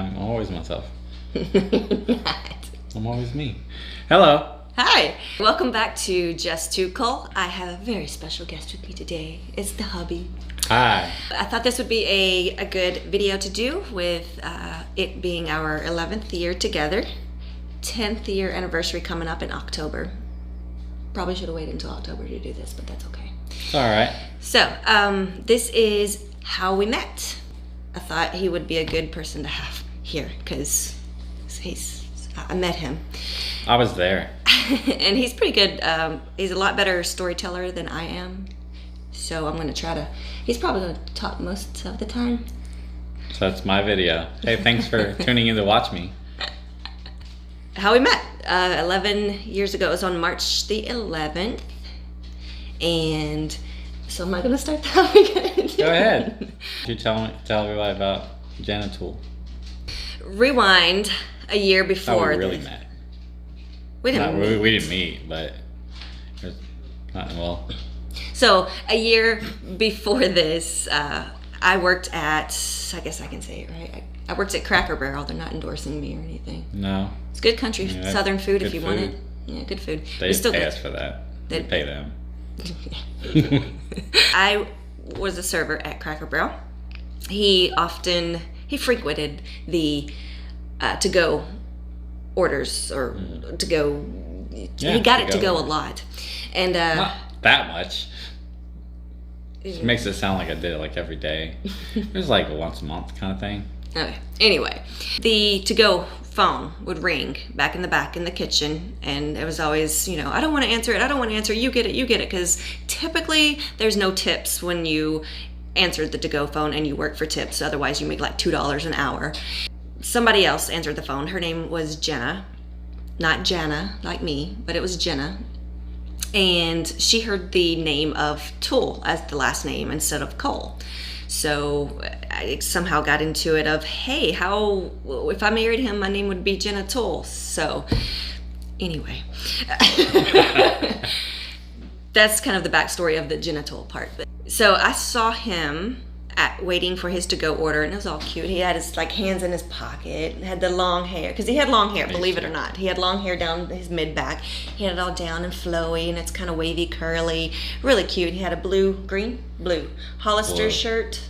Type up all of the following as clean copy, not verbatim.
I'm always myself. Not. I'm always me. Hello. Hi. Welcome back to Just Too Cole. I have a very special guest with me today. It's the hubby. Hi. I thought this would be a good video to do with it being our 11th year together. 10th year anniversary coming up in October. Probably should have waited until October to do this, but that's okay. It's all right. So, this is how we met. I thought he would be a good person to have here because I met him. I was there. And he's pretty good. He's a lot better storyteller than I am. So I'm going to try to, he's probably going to talk most of the time. So that's my video. Hey, thanks for tuning in to watch me. How we met 11 years ago. It was on March the 11th. And so am I going to start that again? Go ahead. You tell everybody about Jenna Tool. Rewind a year before. How we really met. We didn't meet. We didn't meet, but it was not well. So a year before this, I worked at, I guess I can say it right. I worked at Cracker Barrel. They're not endorsing me or anything. No. It's good country, Southern food if you want it. Food. Yeah, good food. They pay us for that. They pay them. I was a server at Cracker Barrel. He frequented the to-go orders or to-go. Yeah, he got it to go a lot, and not that much. It makes it sound like I did it like every day. It was like once a month kind of thing. Okay. Anyway, the to-go phone would ring back in the kitchen, and it was always, I don't want to answer it, you get it, because typically there's no tips when you answered the to-go phone and you work for tips. Otherwise you make like $2 an hour. Somebody else answered the phone. Her name was Jenna, not Jana like me, but it was Jenna. And she heard the name of Tool as the last name instead of Cole. So I somehow got into it of, hey, if I married him, my name would be Jenna Tool. So anyway, that's kind of the backstory of the Jenna Tool part. So I saw him waiting for his to-go order, and it was all cute. He had his hands in his pocket, had the long hair, because he had long hair, believe it or not. He had long hair down his mid-back. He had it all down and flowy, and it's kind of wavy, curly, really cute. He had a blue Hollister shirt,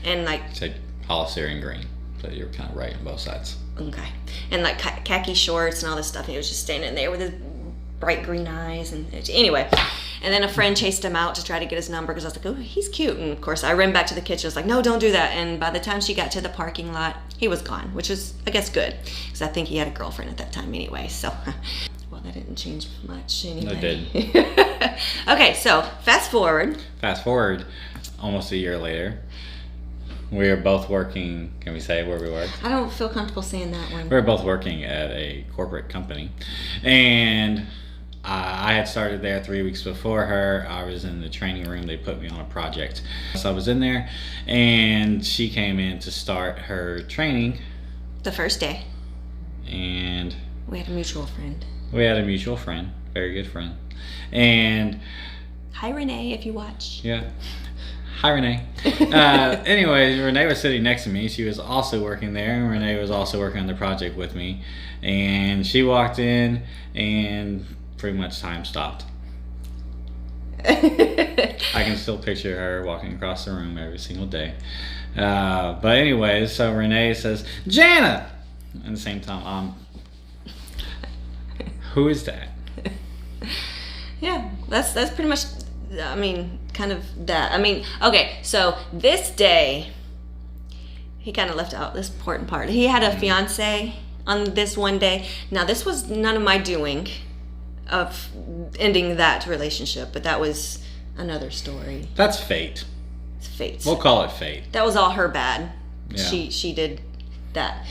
and It said Hollister and green, so you were kind of right on both sides. Okay, and khaki shorts and all this stuff. He was just standing there with his bright green eyes, and anyway. And then a friend chased him out to try to get his number because I was like, oh, he's cute. And of course, I ran back to the kitchen. I was like, no, don't do that. And by the time she got to the parking lot, he was gone, which was, I guess, good. Because I think he had a girlfriend at that time anyway. So, well, that didn't change much anyway. It did. Okay, so fast forward. Fast forward almost a year later. We were both working, can we say where we worked? I don't feel comfortable saying that one. We were both working at a corporate company. And I had started there 3 weeks before her. I was in the training room. They put me on a project. So I was in there, and she came in to start her training. The first day. And we had a mutual friend. Very good friend. And hi, Renee, if you watch. Yeah. Hi, Renee. Anyways, Renee was sitting next to me. She was also working there, and Renee was also working on the project with me. And she walked in, and pretty much time stopped. I can still picture her walking across the room every single day. But anyways, so Renee says, Jana! At the same time, who is that? Yeah, that's pretty much, kind of that. Okay, so this day, he kind of left out this important part. He had a fiance on this one day. Now, this was none of my doing of ending that relationship, but that was another story. That's fate. It's fate. We'll call it fate. That was all her bad. Yeah. She did that,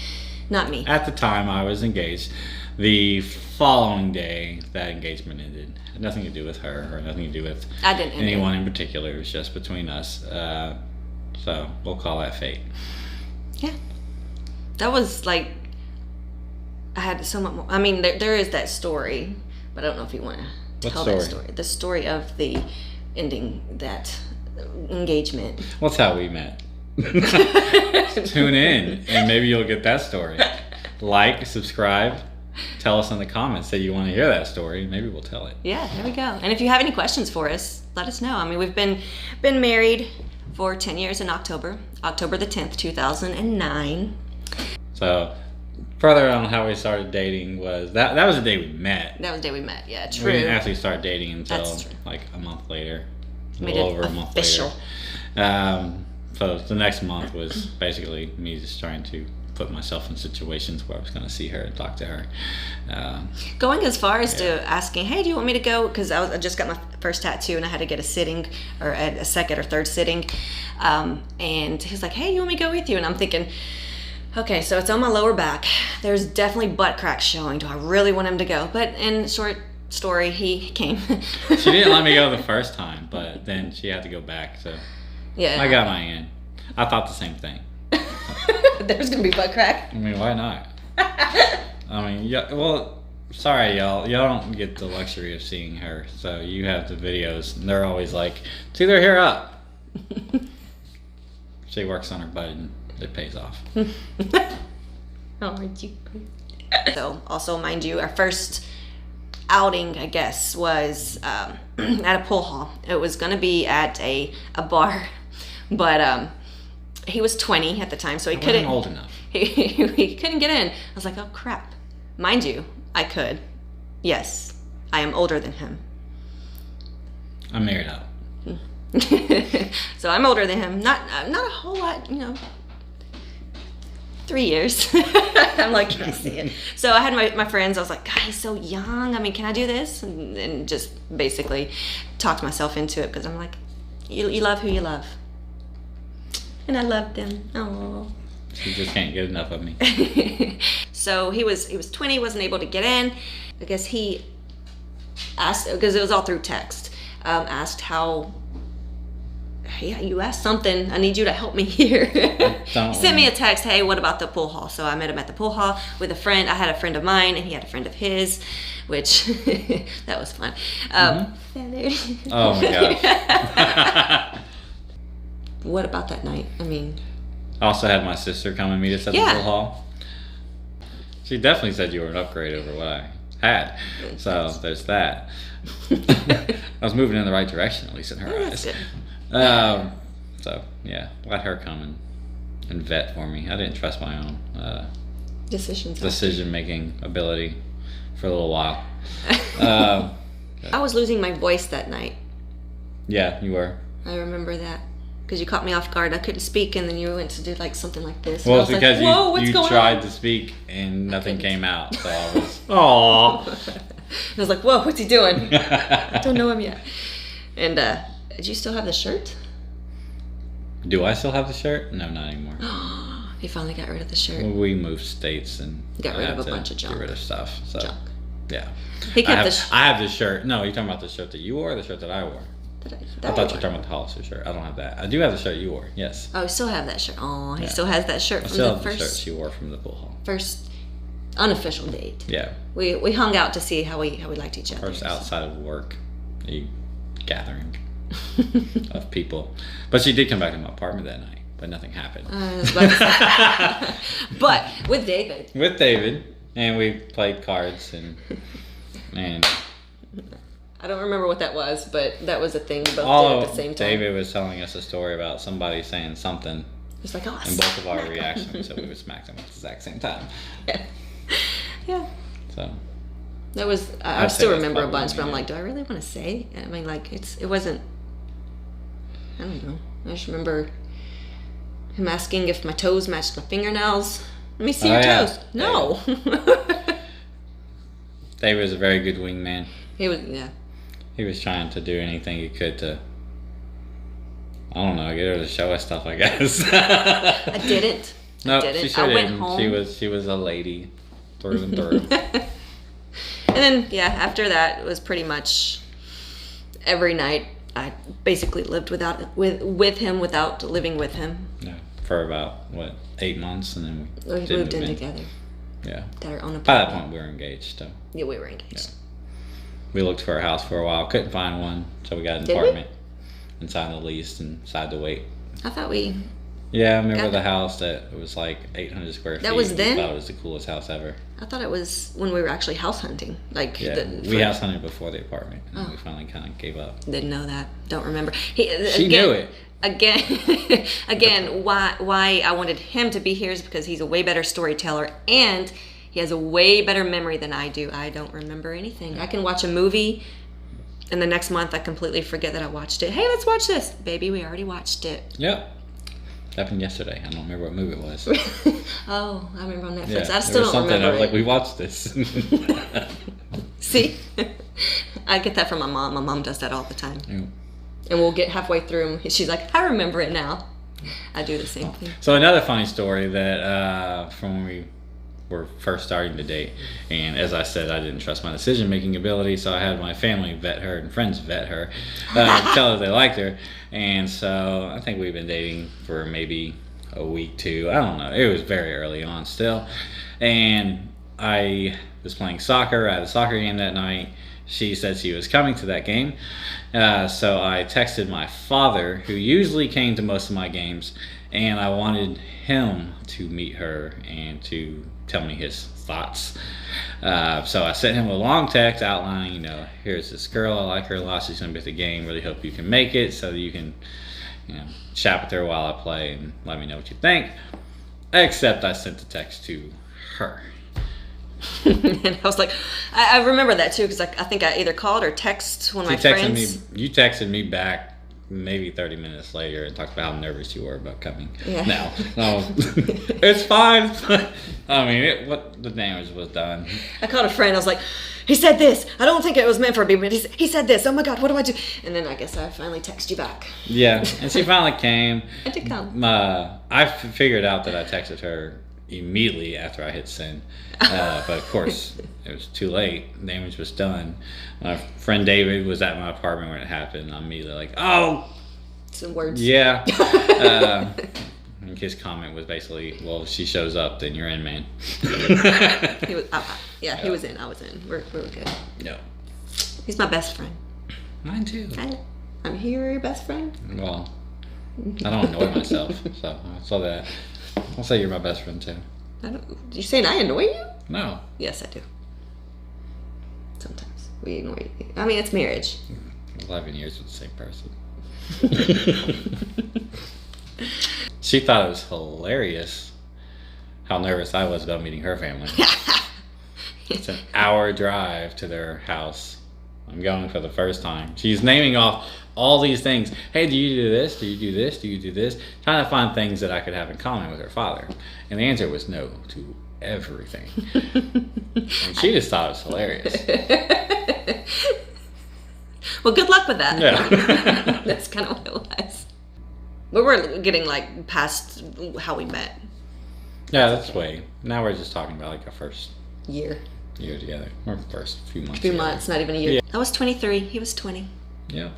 not me. At the time, I was engaged. The following day, that engagement ended. Had nothing to do with her or nothing to do with anyone in particular. It was just between us. So we'll call that fate. Yeah. That was I had so much more. There is that story, but I don't know if you want to tell that story. The story of the ending that engagement. Well, that's how we met. Tune in, and maybe you'll get that story. Like, subscribe, tell us in the comments that you want to hear that story. Maybe we'll tell it. Yeah, there we go. And if you have any questions for us, let us know. I mean, we've been married for 10 years in October the 10th, 2009. So, further on how we started dating was that was the day we met. That was the day we met. Yeah, true. We didn't actually start dating until That's true. like a month later. A Made little it over a month official. later. So the next month was basically me just trying to put myself in situations where I was going to see her and talk to her. Going as far as to asking, hey, do you want me to go? Because I just got my first tattoo and I had to get a sitting, or a second or third sitting. And he's like, hey, you want me to go with you? And I'm thinking, okay, so it's on my lower back. There's definitely butt cracks showing. Do I really want him to go? But in short story, he came. She didn't let me go the first time, but then she had to go back. So yeah, I got my in. I thought the same thing. There's going to be butt crack. I mean, why not? I mean, yeah. Well, sorry, y'all. Y'all don't get the luxury of seeing her, so you have the videos, and they're always like, "See their hair up." She works on her butt, and it pays off. Oh, you. So, also, mind you, our first outing, I guess, was at a pool hall. It was going to be at a bar, but he was 20 at the time, so he couldn't. Old enough. He couldn't get in. I was like, oh crap. Mind you, I could. Yes, I am older than him. I'm married up. So I'm older than him. Not a whole lot, 3 years. I'm like, can I see it? So I had my friends. I was like, God, he's so young. I mean, can I do this? And just basically talked myself into it because I'm like, you love who you love. And I loved them. Oh. She just can't get enough of me. So he was 20, wasn't able to get in. I guess he asked, because it was all through text, asked how, hey, you asked something, I need you to help me here. He sent me a text, hey, what about the pool hall? So I met him at the pool hall with a friend. I had a friend of mine and he had a friend of his, which that was fun. Oh my gosh. What about that night? I mean, I also had my sister come and meet us at the pool hall. She definitely said you were an upgrade over what I had. So there's that. I was moving in the right direction, at least in her eyes. So yeah, let her come and vet for me. I didn't trust my own decision making ability for a little while. I was losing my voice that night. Yeah, you were. I remember that. Because you caught me off guard. I couldn't speak, and then you went to do like something like this. Well, it's because like, you tried to speak and nothing came out. So I was, aww. I was like, whoa, what's he doing? I don't know him yet. And did you still have the shirt? Do I still have the shirt? No, not anymore. He finally got rid of the shirt. We moved states and got rid of a bunch of junk. Get rid of stuff. So junk. Yeah. He kept I have this shirt. No, you're talking about the shirt that you wore or the shirt that I wore? I thought you were talking about the Hollister shirt. I don't have that. I do have the shirt you wore, yes. Oh, I still have that shirt. Oh, he still has that shirt from the first shirt she wore from the pool hall. First unofficial date. Yeah. We hung out to see how we liked each other. First outside of work, a gathering of people. But she did come back to my apartment that night, but nothing happened. But with David. With David, and we played cards and I don't remember what that was, but that was a thing we both did at the same time. David was telling us a story about somebody saying something. It's like, oh, and both of our reactions, so we would smack them at the exact same time. Yeah. So. That was, I still remember a bunch, but I'm like, do I really want to say? I mean, like, it wasn't, I don't know. I just remember him asking if my toes matched my fingernails. Let me see your toes. No. David was a very good wingman. He was, yeah. He was trying to do anything he could to, I don't know, get her to show us stuff, I guess. I didn't. No, she sure didn't. Home. She was a lady through and through. And then, yeah, after that, it was pretty much every night. I basically lived with him without living with him. Yeah, for about, 8 months, and then we moved in together. Yeah. Got our own apartment. By that point, we were engaged, so. Yeah, we were engaged. Yeah. We looked for a house for a while, couldn't find one, so we got an apartment and signed the lease and decided to wait. I thought we Yeah, I remember Got the it. house that was like 800 square feet. That was then? We thought it was the coolest house ever. I thought it was when we were actually house hunting. Like, Yeah, we house hunted before the apartment, and we finally kind of gave up. Didn't know that. Don't remember. She knew it. Again, why I wanted him to be here is because he's a way better storyteller and he has a way better memory than I do. I don't remember anything. I can watch a movie and the next month I completely forget that I watched it. Hey, let's watch this. Baby, we already watched it. Yep. Happened yesterday. I don't remember what movie it was. Oh, I remember on Netflix. Yeah, I still don't remember I was it. like, we watched this. See? I get that from my mom. My mom does that all the time. Yeah. And we'll get halfway through and she's like, I remember it now. I do the same thing. So another funny story that from when we were first starting to date, and as I said, I didn't trust my decision-making ability, so I had my family vet her and friends vet her, tell her they liked her, and so I think we've been dating for maybe a week, 2. I don't know. It was very early on still, and I was playing soccer. I had a soccer game that night. She said she was coming to that game, so I texted my father, who usually came to most of my games, and I wanted him to meet her and to tell me his thoughts. So I sent him a long text outlining, here's this girl, I like her a lot, she's going to be at the game, really hope you can make it so that you can chat with her while I play and let me know what you think. Except I sent the text to her. And I was like, I remember that too, because I think I either called or texted one of my friends. You texted me back maybe 30 minutes later and talked about how nervous you were about coming. Yeah. No, it's fine. I mean, what the damage was done. I called a friend. I was like, he said this. I don't think it was meant for me, but he said this. Oh my God, what do I do? And then I guess I finally texted you back. Yeah, and she finally came. I did come. I figured out that I texted her immediately after I hit send. But of course, it was too late. Damage was done. My friend David was at my apartment when it happened. I'm immediately like, oh! Some words. Yeah. And his comment was basically, well, if she shows up, then you're in, man. He was, he was in. I was in. We were good. No. He's my best friend. Mine too. I'm here, your best friend. Well, I don't annoy myself, so that I'll say you're my best friend too. You saying I annoy you? No. Yes, I do. Sometimes we annoy you. I mean, it's marriage. 11 years with the same person. She thought it was hilarious how nervous I was about meeting her family. It's an hour drive to their house. I'm going for the first time. She's naming off all these things. Hey, do you do this? Do you do this? Do you do this? Trying to find things that I could have in common with her father. And the answer was no to everything. And she just thought it was hilarious. Well, good luck with that. Yeah. That's kind of what it was. But we're getting past how we met. Yeah, that's way. Now we're just talking about our first year together. Or first few months. Few months, not even a year. Yeah. I was 23. He was 20. Yeah.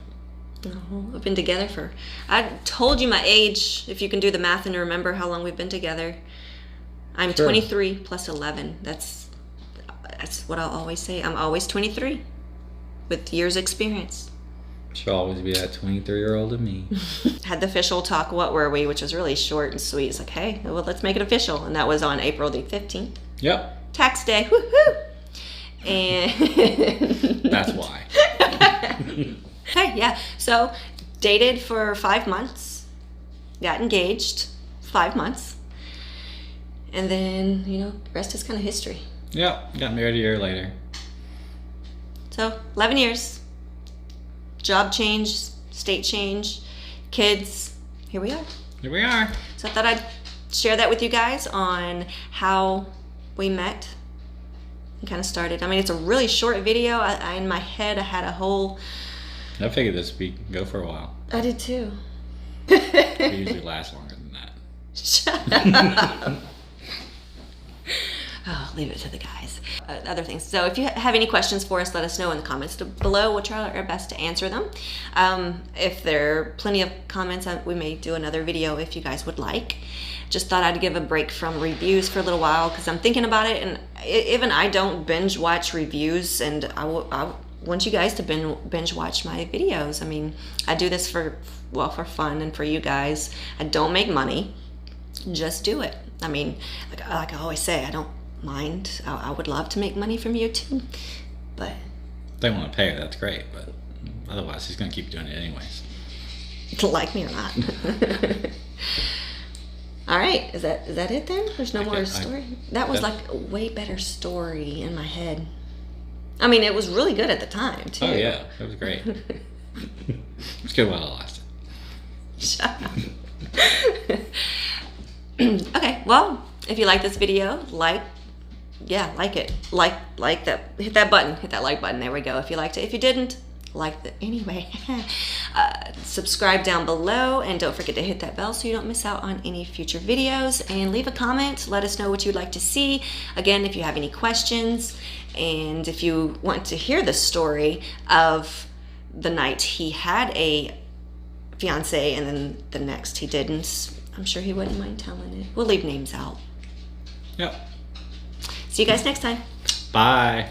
We've been together I told you my age, if you can do the math and remember how long we've been together. I'm sure. 23 plus 11. That's what I'll always say. I'm always 23 with years experience. She'll always be that 23-year-old of me. Had the official talk, what were we, which was really short and sweet. It's like, hey, well, let's make it official. And that was on April the 15th. Yep. Tax day. Woohoo! And that's why. Hey, yeah. So, dated for 5 months. Got engaged 5 months. And then, the rest is kind of history. Yep. Got married a year later. So, 11 years. Job change, state change, kids. Here we are. Here we are. So, I thought I'd share that with you guys on how we met and kind of started. I mean, it's a really short video. In my head, I had a whole... I figured this would go for a while. I did too. We usually last longer than that. Shut up. Oh, leave it to the guys. Other things. So if you have any questions for us, let us know in the comments below. We'll try our best to answer them. If there are plenty of comments, we may do another video if you guys would like. Just thought I'd give a break from reviews for a little while because I'm thinking about it, and even I don't binge watch reviews, and I want you guys to binge watch my videos. I mean, I do this for fun and for you guys. I don't make money. just do it. I mean, like I always say, I don't mind. I would love to make money from YouTube, but If they want to pay her, that's great, but otherwise he's going to keep doing it anyways. like me or not. All right, is that it then? There's no more story? That was like a way better story in my head. I mean, it was really good at the time, too. Oh, yeah. That was great. It's good while it lasted. Shut up. Okay, well, if you like this video, like it. Like that. Hit that button. Hit that like button. There we go. If you liked it. If you didn't, anyway. Subscribe down below, and don't forget to hit that bell so you don't miss out on any future videos, and leave a comment. Let us know what you'd like to see. Again, if you have any questions, and if you want to hear the story of the night he had a fiance and then the next he didn't, I'm sure he wouldn't mind telling it. We'll leave names out. Yep. See you guys next time. Bye.